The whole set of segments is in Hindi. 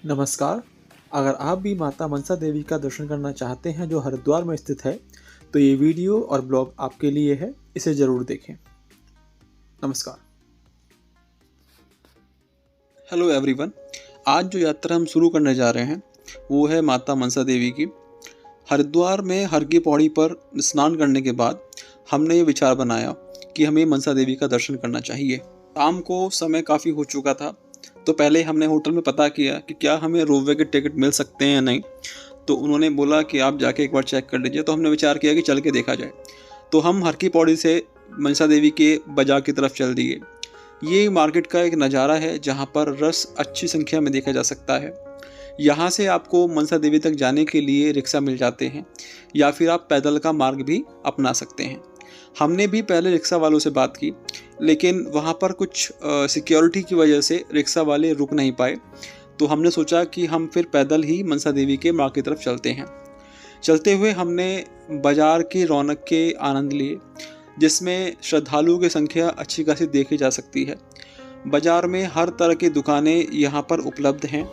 नमस्कार। अगर आप भी माता मनसा देवी का दर्शन करना चाहते हैं जो हरिद्वार में स्थित है, तो ये वीडियो और ब्लॉग आपके लिए है। इसे ज़रूर देखें। नमस्कार। हेलो एवरीवन, आज जो यात्रा हम शुरू करने जा रहे हैं वो है माता मनसा देवी की। हरिद्वार में हर की पौड़ी पर स्नान करने के बाद हमने ये विचार बनाया कि हमें मनसा देवी का दर्शन करना चाहिए। शाम को समय काफ़ी हो चुका था, तो पहले हमने होटल में पता किया कि क्या हमें रोपवे के टिकट मिल सकते हैं या नहीं। तो उन्होंने बोला कि आप जाके एक बार चेक कर लीजिए। तो हमने विचार किया कि चल के देखा जाए। तो हम हर की पौड़ी से मनसा देवी के बाजार की तरफ चल दिए। ये मार्केट का एक नज़ारा है जहाँ पर रस अच्छी संख्या में देखा जा सकता है। यहाँ से आपको मनसा देवी तक जाने के लिए रिक्शा मिल जाते हैं या फिर आप पैदल का मार्ग भी अपना सकते हैं। हमने भी पहले रिक्शा वालों से बात की, लेकिन वहाँ पर कुछ सिक्योरिटी की वजह से रिक्शा वाले रुक नहीं पाए। तो हमने सोचा कि हम फिर पैदल ही मनसा देवी के मार्ग की तरफ चलते हैं। चलते हुए हमने बाज़ार की रौनक के आनंद लिए, जिसमें श्रद्धालुओं की संख्या अच्छी खासी देखी जा सकती है। बाज़ार में हर तरह की दुकानें यहाँ पर उपलब्ध हैं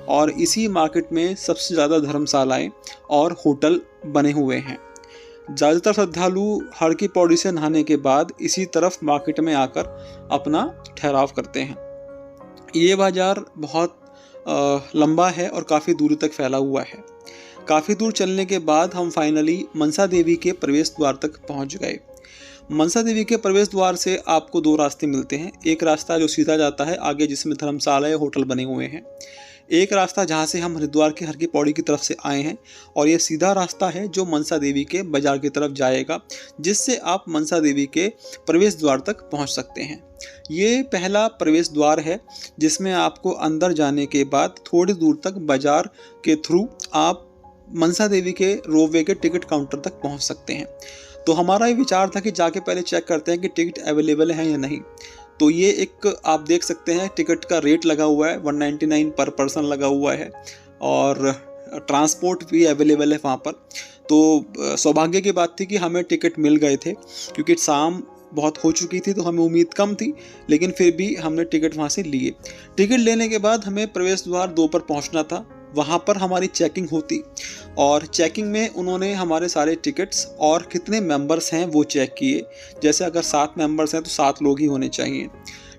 और इसी मार्केट में सबसे ज़्यादा धर्मशालाएँ और होटल बने हुए हैं। ज़्यादातर श्रद्धालु हर की पौड़ी से नहाने के बाद इसी तरफ मार्केट में आकर अपना ठहराव करते हैं। ये बाज़ार बहुत लंबा है और काफ़ी दूर तक फैला हुआ है। काफ़ी दूर चलने के बाद हम फाइनली मनसा देवी के प्रवेश द्वार तक पहुंच गए। मनसा देवी के प्रवेश द्वार से आपको दो रास्ते मिलते हैं। एक रास्ता जो सीधा जाता है आगे, जिसमें धर्मशाला या होटल बने हुए हैं। एक रास्ता जहाँ से हम हरिद्वार के हर की पौड़ी की तरफ से आए हैं, और ये सीधा रास्ता है जो मनसा देवी के बाजार की तरफ जाएगा, जिससे आप मनसा देवी के प्रवेश द्वार तक पहुँच सकते हैं। ये पहला प्रवेश द्वार है जिसमें आपको अंदर जाने के बाद थोड़ी दूर तक बाजार के थ्रू आप मनसा देवी के रोपवे के टिकट काउंटर तक पहुँच सकते हैं। तो हमारा ये विचार था कि जाके पहले चेक करते हैं कि टिकट अवेलेबल है या नहीं। तो ये एक आप देख सकते हैं टिकट का रेट लगा हुआ है, 199 पर पर्सन लगा हुआ है, और ट्रांसपोर्ट भी अवेलेबल है वहाँ पर। तो सौभाग्य की बात थी कि हमें टिकट मिल गए थे, क्योंकि शाम बहुत हो चुकी थी तो हमें उम्मीद कम थी, लेकिन फिर भी हमने टिकट वहाँ से लिए। टिकट लेने के बाद हमें प्रवेश द्वार 2 पर पहुँचना था। वहाँ पर हमारी चेकिंग होती, और चेकिंग में उन्होंने हमारे सारे टिकट्स और कितने मेंबर्स हैं वो चेक किए। जैसे अगर 7 मेंबर्स हैं तो 7 लोग ही होने चाहिए।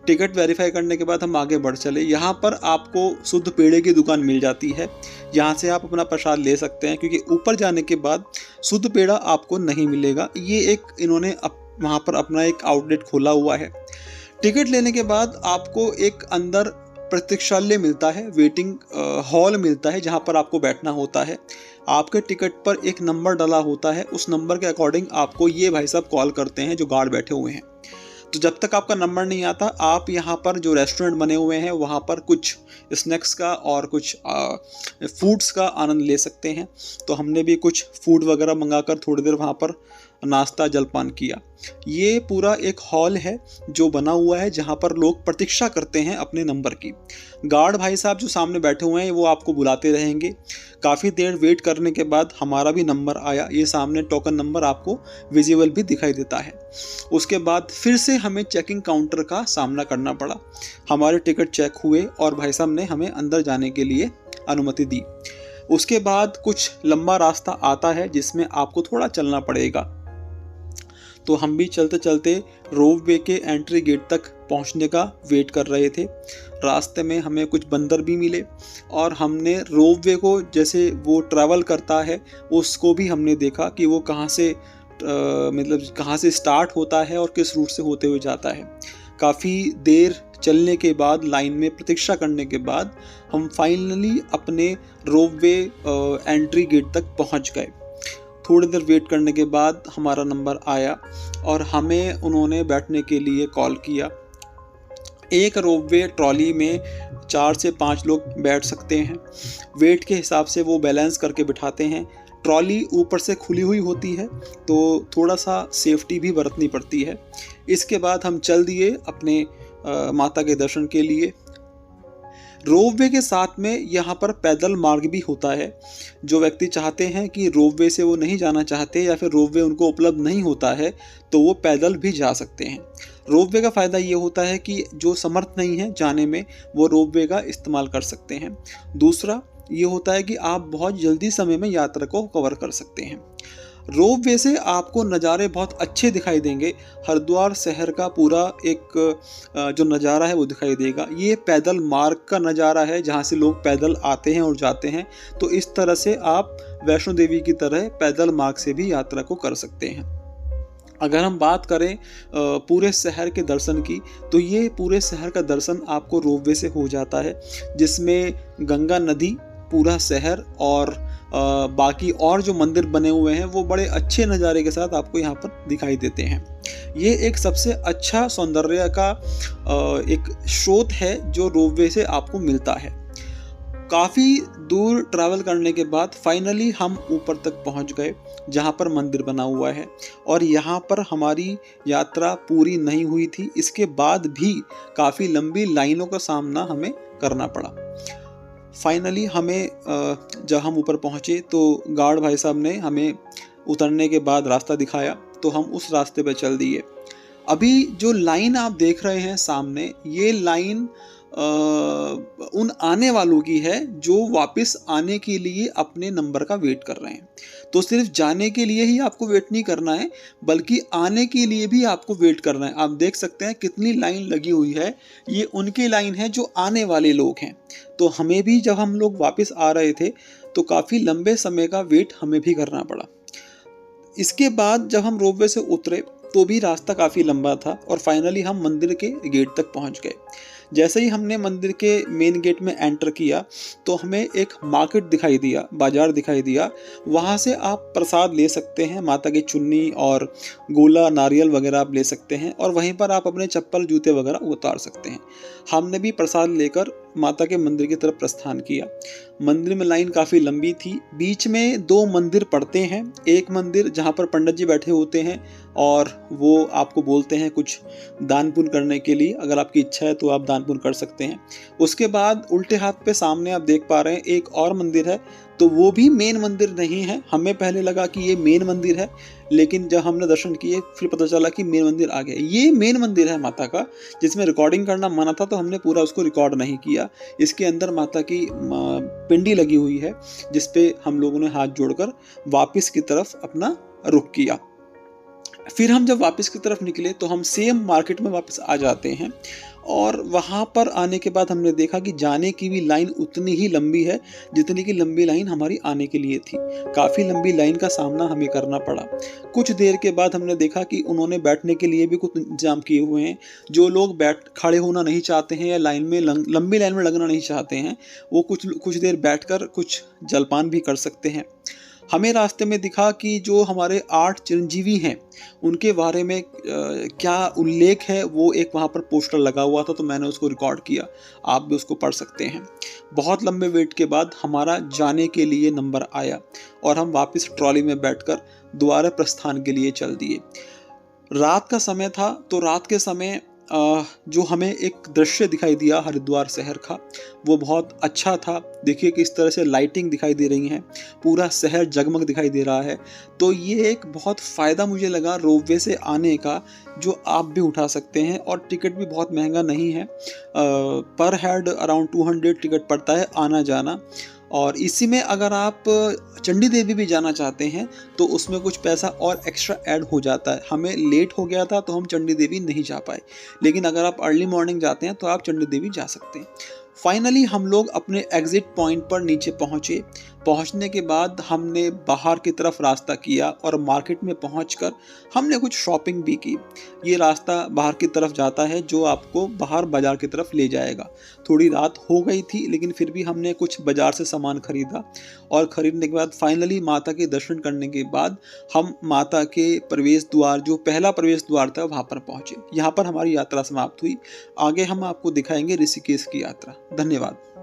टिकट वेरीफाई करने के बाद हम आगे बढ़ चले। यहाँ पर आपको शुद्ध पेड़े की दुकान मिल जाती है, यहाँ से आप अपना प्रसाद ले सकते हैं, क्योंकि ऊपर जाने के बाद शुद्ध पेड़ा आपको नहीं मिलेगा। ये एक इन्होंने वहाँ पर अपना एक आउटलेट खोला हुआ है। टिकट लेने के बाद आपको एक अंदर प्रतीक्षालय मिलता है, वेटिंग हॉल मिलता है, जहाँ पर आपको बैठना होता है। आपके टिकट पर एक नंबर डला होता है, उस नंबर के अकॉर्डिंग आपको ये भाई साहब कॉल करते हैं जो गार्ड बैठे हुए हैं। तो जब तक आपका नंबर नहीं आता, आप यहाँ पर जो रेस्टोरेंट बने हुए हैं वहाँ पर कुछ स्नैक्स का और कुछ फूड्स का आनंद ले सकते हैं। तो हमने भी कुछ फूड वगैरह मंगाकर थोड़ी देर वहाँ पर नाश्ता जलपान किया। ये पूरा एक हॉल है जो बना हुआ है, जहाँ पर लोग प्रतीक्षा करते हैं अपने नंबर की। गार्ड भाई साहब जो सामने बैठे हुए हैं वो आपको बुलाते रहेंगे। काफ़ी देर वेट करने के बाद हमारा भी नंबर आया। ये सामने टोकन नंबर आपको विजिबल भी दिखाई देता है। उसके बाद फिर से हमें चेकिंग काउंटर का सामना करना पड़ा। हमारे टिकट चेक हुए और भाई साहब ने हमें अंदर जाने के लिए अनुमति दी। उसके बाद कुछ लंबा रास्ता आता है जिसमें आपको थोड़ा चलना पड़ेगा। तो हम भी चलते चलते रोपवे के एंट्री गेट तक पहुंचने का वेट कर रहे थे। रास्ते में हमें कुछ बंदर भी मिले, और हमने रोपवे को जैसे वो ट्रैवल करता है उसको भी हमने देखा कि वो कहाँ से स्टार्ट होता है और किस रूट से होते हुए जाता है। काफ़ी देर चलने के बाद, लाइन में प्रतीक्षा करने के बाद, हम फाइनली अपने रोपवे एंट्री गेट तक पहुँच गए। थोड़ी देर वेट करने के बाद हमारा नंबर आया और हमें उन्होंने बैठने के लिए कॉल किया। एक रोपवे ट्रॉली में 4 से 5 लोग बैठ सकते हैं। वेट के हिसाब से वो बैलेंस करके बिठाते हैं। ट्रॉली ऊपर से खुली हुई होती है, तो थोड़ा सा सेफ्टी भी बरतनी पड़ती है। इसके बाद हम चल दिए अपने माता के दर्शन के लिए। रोपवे के साथ में यहाँ पर पैदल मार्ग भी होता है। जो व्यक्ति चाहते हैं कि रोपवे से वो नहीं जाना चाहते या फिर रोपवे उनको उपलब्ध नहीं होता है, तो वो पैदल भी जा सकते हैं। रोपवे का फ़ायदा ये होता है कि जो समर्थ नहीं है जाने में, वो रोपवे का इस्तेमाल कर सकते हैं। दूसरा ये होता है कि आप बहुत जल्दी समय में यात्रा को कवर कर सकते हैं। रोपवे से आपको नज़ारे बहुत अच्छे दिखाई देंगे। हरिद्वार शहर का पूरा एक जो नज़ारा है वो दिखाई देगा। ये पैदल मार्ग का नज़ारा है जहाँ से लोग पैदल आते हैं और जाते हैं। तो इस तरह से आप वैष्णो देवी की तरह पैदल मार्ग से भी यात्रा को कर सकते हैं। अगर हम बात करें पूरे शहर के दर्शन की, तो ये पूरे शहर का दर्शन आपको रोपवे से हो जाता है, जिसमें गंगा नदी, पूरा शहर और बाकी और जो मंदिर बने हुए हैं वो बड़े अच्छे नज़ारे के साथ आपको यहाँ पर दिखाई देते हैं। ये एक सबसे अच्छा सौंदर्य का एक स्रोत है जो रोपवे से आपको मिलता है। काफ़ी दूर ट्रैवल करने के बाद फाइनली हम ऊपर तक पहुंच गए जहां पर मंदिर बना हुआ है, और यहां पर हमारी यात्रा पूरी नहीं हुई थी। इसके बाद भी काफ़ी लंबी लाइनों का सामना हमें करना पड़ा। फाइनली हमें जब हम ऊपर पहुंचे तो गार्ड भाई साहब ने हमें उतरने के बाद रास्ता दिखाया, तो हम उस रास्ते पर चल दिए। अभी जो लाइन आप देख रहे हैं सामने, ये लाइन उन आने वालों की है जो वापस आने के लिए अपने नंबर का वेट कर रहे हैं। तो सिर्फ जाने के लिए ही आपको वेट नहीं करना है, बल्कि आने के लिए भी आपको वेट करना है। आप देख सकते हैं कितनी लाइन लगी हुई है, ये उनकी लाइन है जो आने वाले लोग हैं। तो हमें भी जब हम लोग वापस आ रहे थे तो काफ़ी लंबे समय का वेट हमें भी करना पड़ा। इसके बाद जब हम रोपवे से उतरे तो भी रास्ता काफ़ी लंबा था और फाइनली हम मंदिर के गेट तक पहुंच गए। जैसे ही हमने मंदिर के मेन गेट में एंटर किया तो हमें एक मार्केट दिखाई दिया, बाजार दिखाई दिया। वहाँ से आप प्रसाद ले सकते हैं, माता की चुन्नी और गोला, नारियल वगैरह आप ले सकते हैं, और वहीं पर आप अपने चप्पल, जूते वगैरह उतार सकते हैं। हमने भी प्रसाद लेकर माता के मंदिर की तरफ प्रस्थान किया। मंदिर में लाइन काफ़ी लंबी थी। बीच में दो मंदिर पड़ते हैं। एक मंदिर जहाँ पर पंडित जी बैठे होते हैं और वो आपको बोलते हैं कुछ दान पुण्य करने के लिए, अगर आपकी इच्छा है तो आप दान पुण्य कर सकते हैं। उसके बाद उल्टे हाथ पे सामने आप देख पा रहे हैं एक और मंदिर है, तो वो भी मेन मंदिर नहीं है। हमें पहले लगा कि ये मेन मंदिर है, लेकिन जब हमने दर्शन किए फिर पता चला कि मेन मंदिर आ गया। ये मेन मंदिर है माता का, जिसमें रिकॉर्डिंग करना मना था, तो हमने पूरा उसको रिकॉर्ड नहीं किया। इसके अंदर माता की पिंडी लगी हुई है, जिसपे हम लोगों ने हाथ जोड़कर वापस की तरफ अपना रुख किया। फिर हम जब वापस की तरफ निकले तो हम सेम मार्केट में वापस आ जाते हैं, और वहाँ पर आने के बाद हमने देखा कि जाने की भी लाइन उतनी ही लंबी है जितनी की लंबी लाइन हमारी आने के लिए थी। काफ़ी लंबी लाइन का सामना हमें करना पड़ा। कुछ देर के बाद हमने देखा कि उन्होंने बैठने के लिए भी कुछ इंतजाम किए हुए हैं। जो लोग खड़े होना नहीं चाहते हैं या लाइन में लंबी लाइन में लगना नहीं चाहते हैं, वो कुछ देर बैठकर कुछ जलपान भी कर सकते हैं। हमें रास्ते में दिखा कि जो हमारे 8 चिरंजीवी हैं उनके बारे में क्या उल्लेख है, वो एक वहाँ पर पोस्टर लगा हुआ था, तो मैंने उसको रिकॉर्ड किया। आप भी उसको पढ़ सकते हैं। बहुत लंबे वेट के बाद हमारा जाने के लिए नंबर आया और हम वापस ट्रॉली में बैठकर दोबारा प्रस्थान के लिए चल दिए। रात का समय था, तो रात के समय जो हमें एक दृश्य दिखाई दिया हरिद्वार शहर का, वो बहुत अच्छा था। देखिए किस तरह से लाइटिंग दिखाई दे रही है, पूरा शहर जगमग दिखाई दे रहा है। तो ये एक बहुत फ़ायदा मुझे लगा रोपवे से आने का, जो आप भी उठा सकते हैं, और टिकट भी बहुत महंगा नहीं है। पर हेड अराउंड 200 टिकट पड़ता है आना जाना। और इसी में अगर आप चंडी देवी भी जाना चाहते हैं तो उसमें कुछ पैसा और एक्स्ट्रा ऐड हो जाता है। हमें लेट हो गया था तो हम चंडी देवी नहीं जा पाए, लेकिन अगर आप अर्ली मॉर्निंग जाते हैं तो आप चंडी देवी जा सकते हैं। फाइनली हम लोग अपने एग्ज़िट पॉइंट पर नीचे पहुँचे। पहुँचने के बाद हमने बाहर की तरफ रास्ता किया और मार्केट में पहुँचकर हमने कुछ शॉपिंग भी की। ये रास्ता बाहर की तरफ जाता है जो आपको बाहर बाज़ार की तरफ ले जाएगा। थोड़ी रात हो गई थी, लेकिन फिर भी हमने कुछ बाज़ार से सामान खरीदा, और ख़रीदने के बाद फाइनली माता के दर्शन करने के बाद हम माता के प्रवेश द्वार, जो पहला प्रवेश द्वार था, वहाँ पर पहुँचे। यहाँ पर हमारी यात्रा समाप्त हुई। आगे हम आपको दिखाएंगे ऋषिकेश की यात्रा। धन्यवाद।